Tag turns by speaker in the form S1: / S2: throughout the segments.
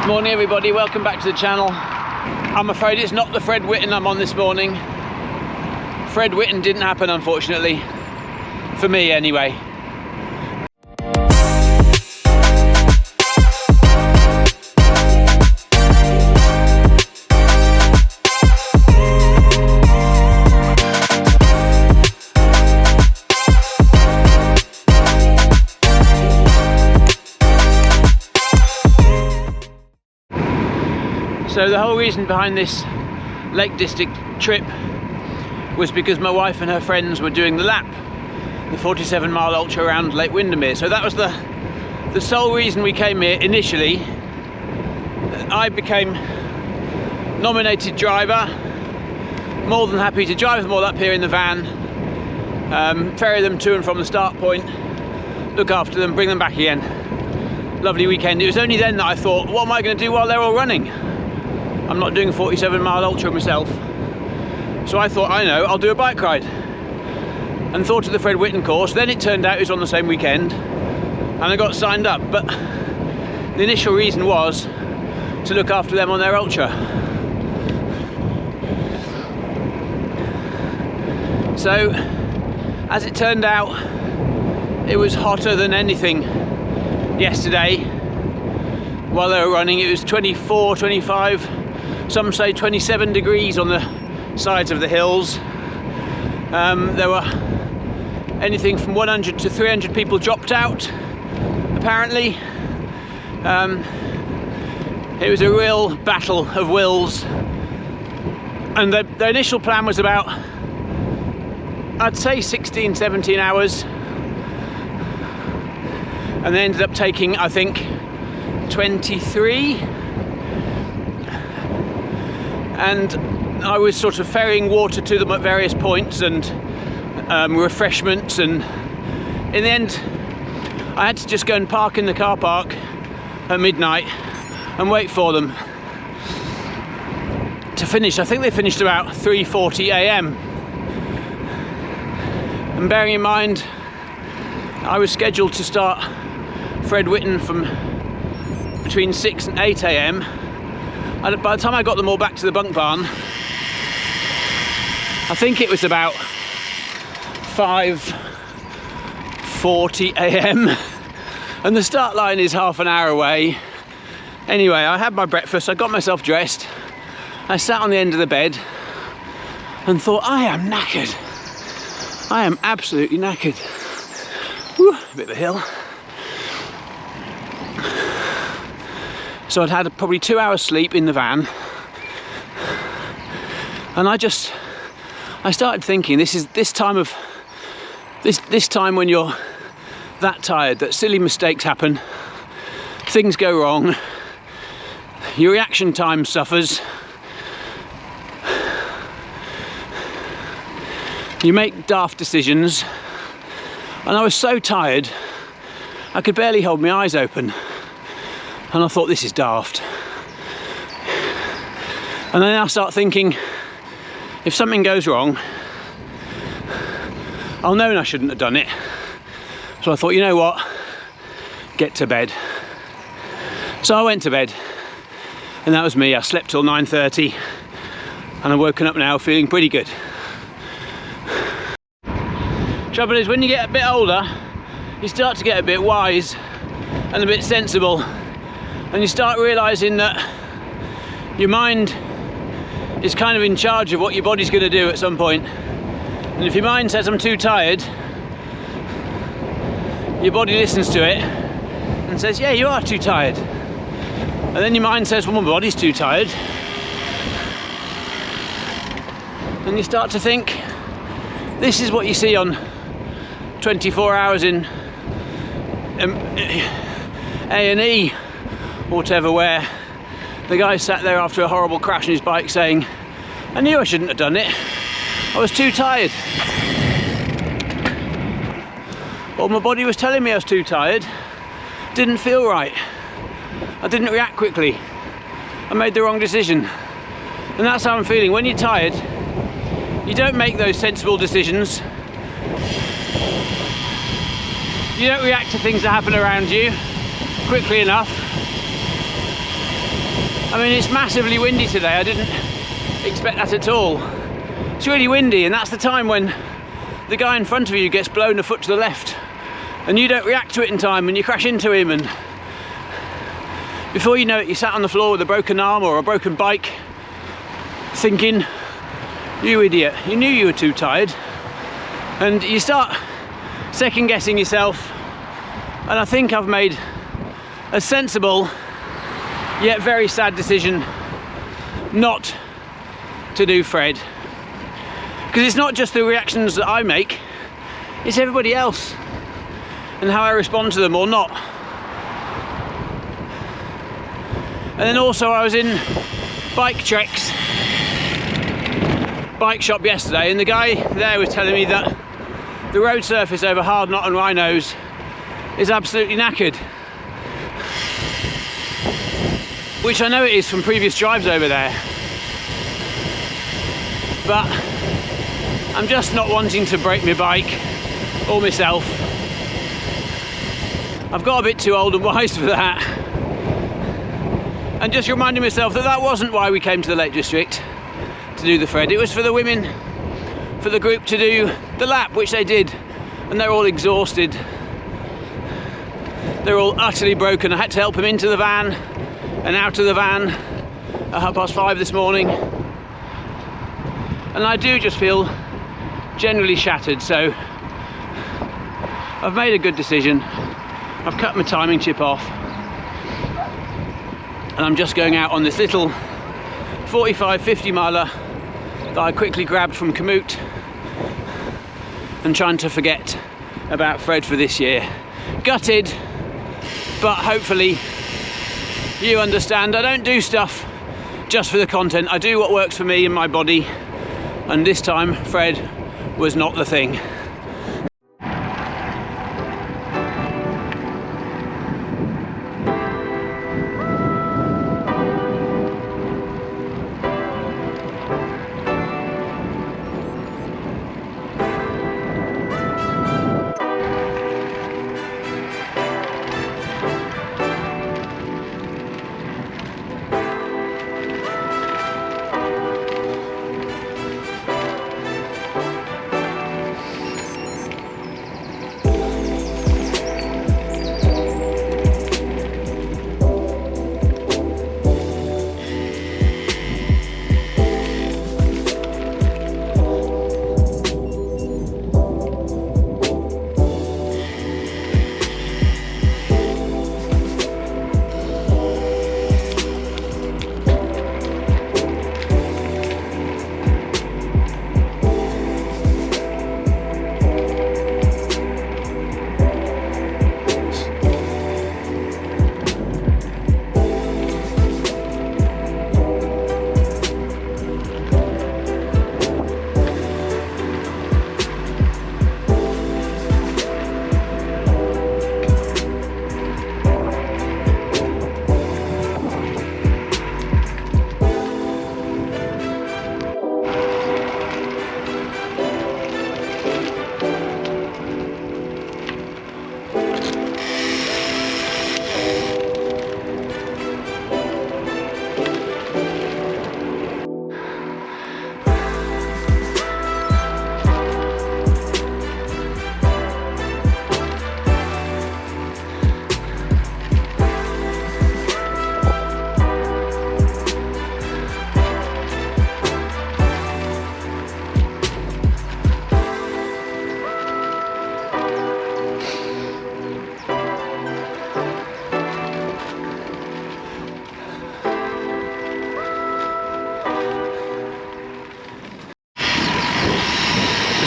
S1: Morning everybody, welcome back to the channel. I'm afraid it's not the Fred Whitton I'm on this morning. Fred Whitton didn't happen, unfortunately. For me anyway. So the whole reason behind this Lake District trip was because my wife and her friends were doing the lap, the 47-mile ultra around Lake Windermere. So that was the sole reason we came here initially. I became nominated driver, more than happy to drive them all up here in the van, ferry them to and from the start point, look after them, bring them back again. Lovely weekend. It was only then that I thought, what am I going to do while they're all running? I'm not doing a 47-mile ultra myself. So I thought, I know, I'll do a bike ride. And thought of the Fred Whitton course. Then it turned out it was on the same weekend. And I got signed up. But the initial reason was to look after them on their ultra. So, as it turned out, it was hotter than anything yesterday. While they were running, it was 24, 25, some say 27 degrees on the sides of the hills. There were anything from 100 to 300 people dropped out, apparently. It was a real battle of wills. And the initial plan was about, I'd say 16, 17 hours. And they ended up taking, I think, 23. And I was sort of ferrying water to them at various points and refreshments, and in the end I had to just go and park in the car park at midnight and wait for them to finish. I think they finished about 3:40 a.m. and bearing in mind I was scheduled to start Fred Whitton from between 6 and 8 a.m. and by the time I got them all back to the bunk barn, I think it was about 5:40 a.m. and the start line is half an hour away. Anyway, I had my breakfast, I got myself dressed, I sat on the end of the bed and thought, I am knackered. I am absolutely knackered. Whew, a bit of a hill. So I'd had probably 2 hours sleep in the van, and I started thinking, this time when you're that tired that silly mistakes happen, things go wrong, your reaction time suffers, you make daft decisions, and I was so tired I could barely hold my eyes open. And I thought, this is daft. And then I start thinking, if something goes wrong, I'll know I shouldn't have done it. So I thought, you know what, get to bed. So I went to bed, and that was me. I slept till 9:30, and I've woken up now feeling pretty good. Trouble is, when you get a bit older, you start to get a bit wise and a bit sensible. And you start realising that your mind is kind of in charge of what your body's going to do at some point. And if your mind says, I'm too tired, your body listens to it and says, yeah, you are too tired. And then your mind says, well, my body's too tired. And you start to think, this is what you see on 24 hours in A&E, or whatever, where the guy sat there after a horrible crash on his bike saying, I knew I shouldn't have done it, I was too tired. Well, my body was telling me I was too tired, didn't feel right, I didn't react quickly, I made the wrong decision. And that's how I'm feeling. When you're tired, you don't make those sensible decisions, you don't react to things that happen around you quickly enough. I mean, it's massively windy today. I didn't expect that at all. It's really windy, and that's the time when the guy in front of you gets blown a foot to the left and you don't react to it in time and you crash into him, and before you know it, you sat on the floor with a broken arm or a broken bike thinking, you idiot, you knew you were too tired. And you start second guessing yourself, and I think I've made a sensible yet very sad decision not to do Fred, because it's not just the reactions that I make, it's everybody else and how I respond to them or not. And then also I was in Bike Trek's bike shop yesterday, and the guy there was telling me that the road surface over Hard Knot and Rhinos is absolutely knackered, which I know it is from previous drives over there, but I'm just not wanting to break my bike or myself. I've got a bit too old and wise for that, and just reminding myself that that wasn't why we came to the Lake District to do the Fred. It was for the women, for the group to do the lap, which they did, and they're all exhausted, they're all utterly broken. I had to help them into the van and out of the van at 5:30 this morning, and I do just feel generally shattered. So I've made a good decision. I've cut my timing chip off, and I'm just going out on this little 45-50 miler that I quickly grabbed from Komoot and trying to forget about Fred for this year. Gutted, but hopefully you understand. I don't do stuff just for the content. I do what works for me and my body, and this time Fred was not the thing.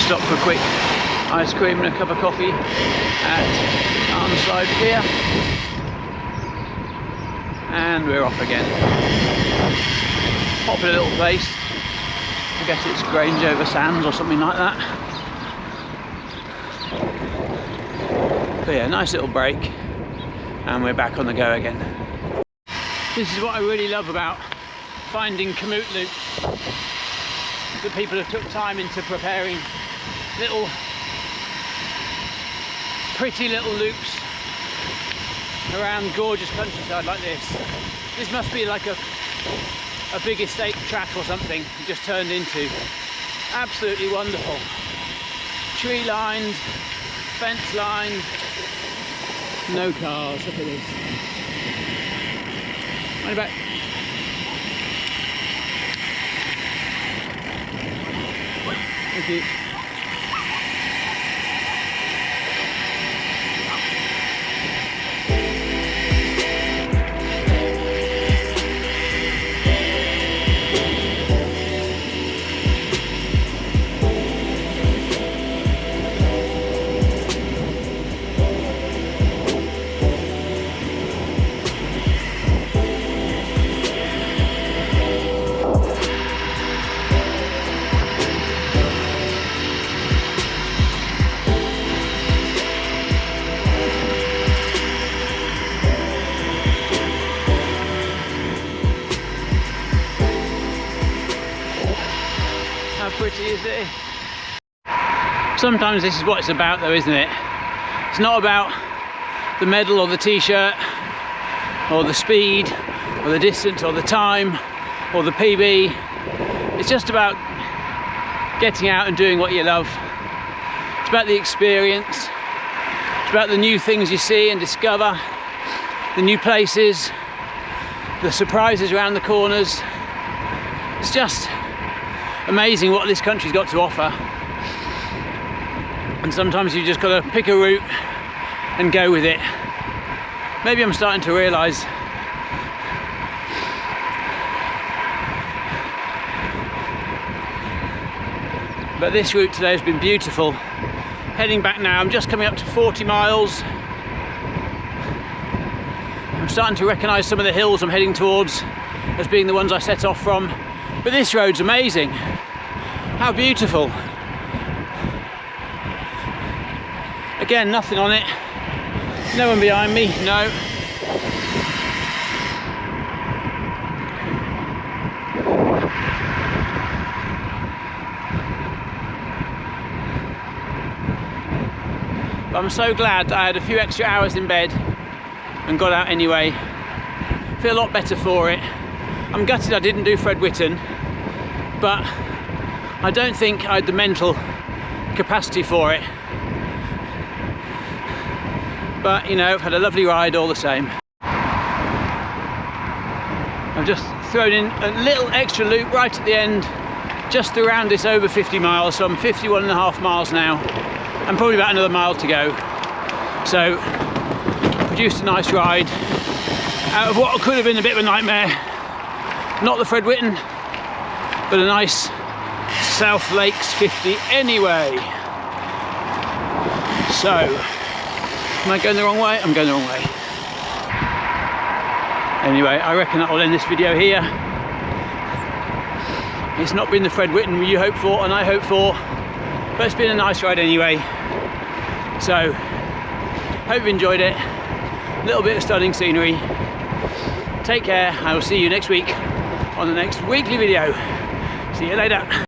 S1: Stop for a quick ice cream and a cup of coffee at Armslide Pier, and we're off again. Popular little place. I guess it's Grange over Sands or something like that. But yeah, nice little break, and we're back on the go again. This is what I really love about finding Komoot loops. The people have took time into preparing little pretty little loops around gorgeous countryside like this. This must be like a a big estate track or something it just turned into. Absolutely wonderful. Tree lined, fence lined, no cars. Look at this. Mind back. Thank you. How pretty is it? Sometimes this is what it's about though, isn't it? It's not about the medal or the t-shirt or the speed or the distance or the time or the PB. It's just about getting out and doing what you love. It's about the experience. It's about the new things you see and discover, the new places, the surprises around the corners. It's just amazing what this country's got to offer, and sometimes you just got to pick a route and go with it. Maybe I'm starting to realise but this route today has been beautiful. Heading back now, I'm just coming up to 40 miles. I'm starting to recognise some of the hills I'm heading towards as being the ones I set off from. But this road's amazing. How beautiful. Again, nothing on it. No one behind me, no. But I'm so glad I had a few extra hours in bed and got out anyway. Feel a lot better for it. I'm gutted I didn't do Fred Whitton, but I don't think I had the mental capacity for it. But you know, I've had a lovely ride all the same. I've just thrown in a little extra loop right at the end, just around this over 50 miles, so I'm 51.5 miles now, and probably about another mile to go. So, produced a nice ride out of what could have been a bit of a nightmare. Not the Fred Whitton, but a nice South Lakes 50 anyway. So, am I going the wrong way? I'm going the wrong way. Anyway, I reckon that will end this video here. It's not been the Fred Whitton you hope for and I hope for, but it's been a nice ride anyway. So, hope you enjoyed it. A little bit of stunning scenery. Take care. I will see you next week on the next weekly video. See you later.